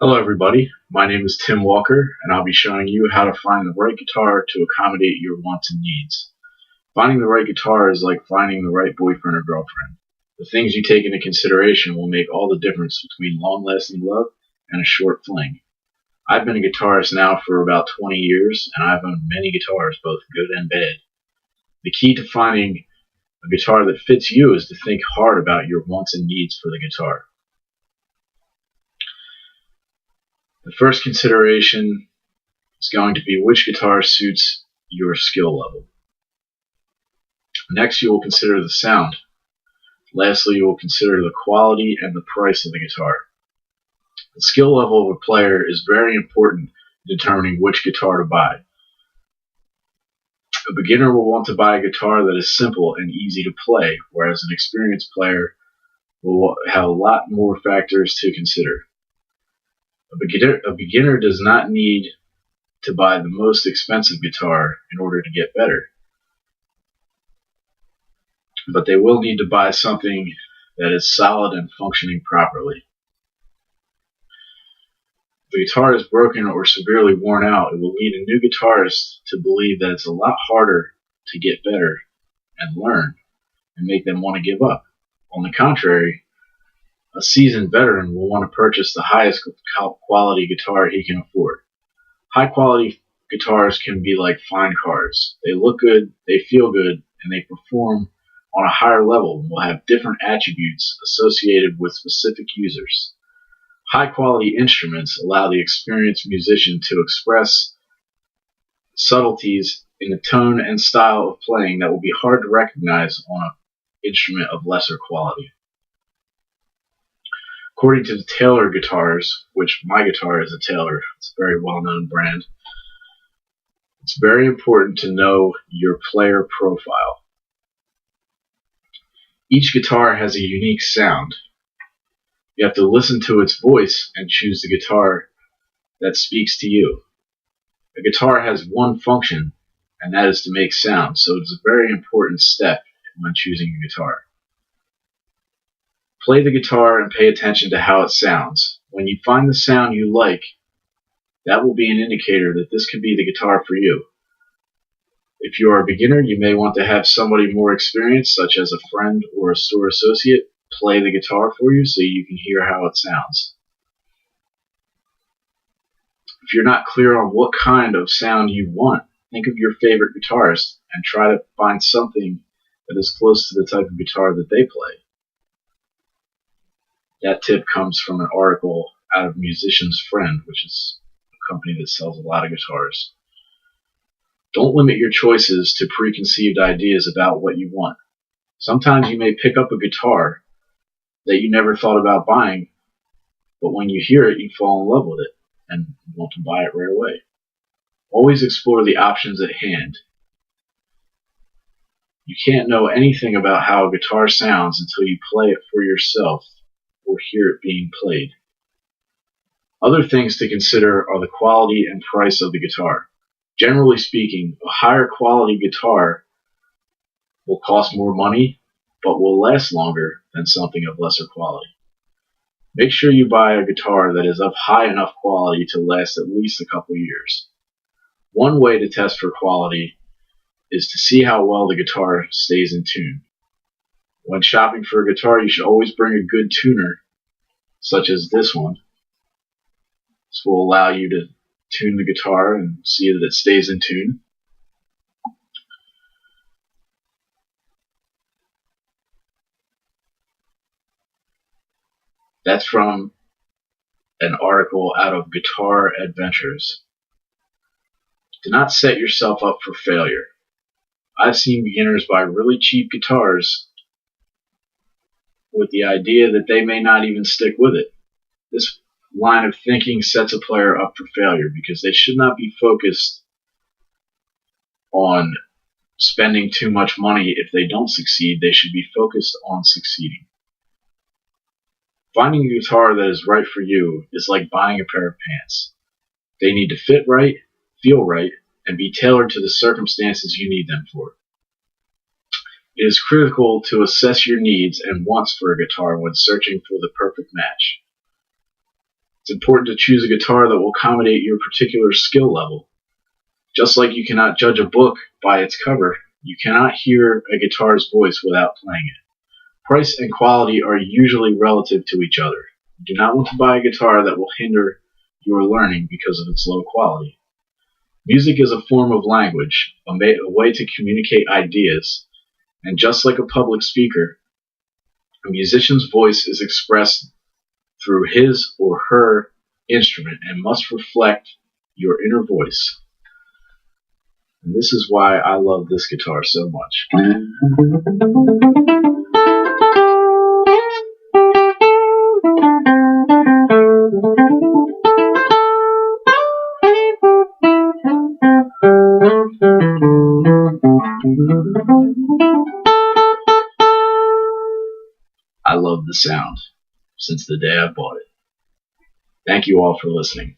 Hello everybody, my name is Tim Walker and I'll be showing you how to find the right guitar to accommodate your wants and needs. Finding the right guitar is like finding the right boyfriend or girlfriend. The things you take into consideration will make all the difference between long-lasting love and a short fling. I've been a guitarist now for about 20 years and I've owned many guitars, both good and bad. The key to finding a guitar that fits you is to think hard about your wants and needs for the guitar. The first consideration is going to be which guitar suits your skill level. Next, you will consider the sound. Lastly, you will consider the quality and the price of the guitar. The skill level of a player is very important in determining which guitar to buy. A beginner will want to buy a guitar that is simple and easy to play, whereas an experienced player will have a lot more factors to consider. A beginner does not need to buy the most expensive guitar in order to get better, but they will need to buy something that is solid and functioning properly. If the guitar is broken or severely worn out, it will lead a new guitarist to believe that it's a lot harder to get better and learn and make them want to give up. On the contrary, a seasoned veteran will want to purchase the highest quality guitar he can afford. High quality guitars can be like fine cars. They look good, they feel good, and they perform on a higher level and will have different attributes associated with specific users. High quality instruments allow the experienced musician to express subtleties in the tone and style of playing that will be hard to recognize on an instrument of lesser quality. According to the Taylor guitars, which my guitar is a Taylor, it's a very well-known brand, it's very important to know your player profile. Each guitar has a unique sound. You have to listen to its voice and choose the guitar that speaks to you. A guitar has one function, and that is to make sound, so it's a very important step when choosing a guitar. Play the guitar and pay attention to how it sounds. When you find the sound you like, that will be an indicator that this could be the guitar for you. If you are a beginner, you may want to have somebody more experienced, such as a friend or a store associate, play the guitar for you so you can hear how it sounds. If you're not clear on what kind of sound you want, think of your favorite guitarist and try to find something that is close to the type of guitar that they play. That tip comes from an article out of Musician's Friend, which is a company that sells a lot of guitars. Don't limit your choices to preconceived ideas about what you want. Sometimes you may pick up a guitar that you never thought about buying, but when you hear it, you fall in love with it and want to buy it right away. Always explore the options at hand. You can't know anything about how a guitar sounds until you play it for yourself or hear it being played. Other things to consider are the quality and price of the guitar. Generally speaking, a higher quality guitar will cost more money, but will last longer than something of lesser quality. Make sure you buy a guitar that is of high enough quality to last at least a couple years. One way to test for quality is to see how well the guitar stays in tune. When shopping for a guitar, you should always bring a good tuner, such as this one. This will allow you to tune the guitar and see that it stays in tune. That's from an article out of Guitar Adventures. Do not set yourself up for failure. I've seen beginners buy really cheap guitars with the idea that they may not even stick with it. This line of thinking sets a player up for failure because they should not be focused on spending too much money if they don't succeed. They should be focused on succeeding. Finding a guitar that is right for you is like buying a pair of pants. They need to fit right, feel right, and be tailored to the circumstances you need them for. It is critical to assess your needs and wants for a guitar when searching for the perfect match. It's important to choose a guitar that will accommodate your particular skill level. Just like you cannot judge a book by its cover, you cannot hear a guitar's voice without playing it. Price and quality are usually relative to each other. You do not want to buy a guitar that will hinder your learning because of its low quality. Music is a form of language, a way to communicate ideas, and just like a public speaker, a musician's voice is expressed through his or her instrument and must reflect your inner voice. And this is why I love this guitar so much. I love the sound since the day I bought it. Thank you all for listening.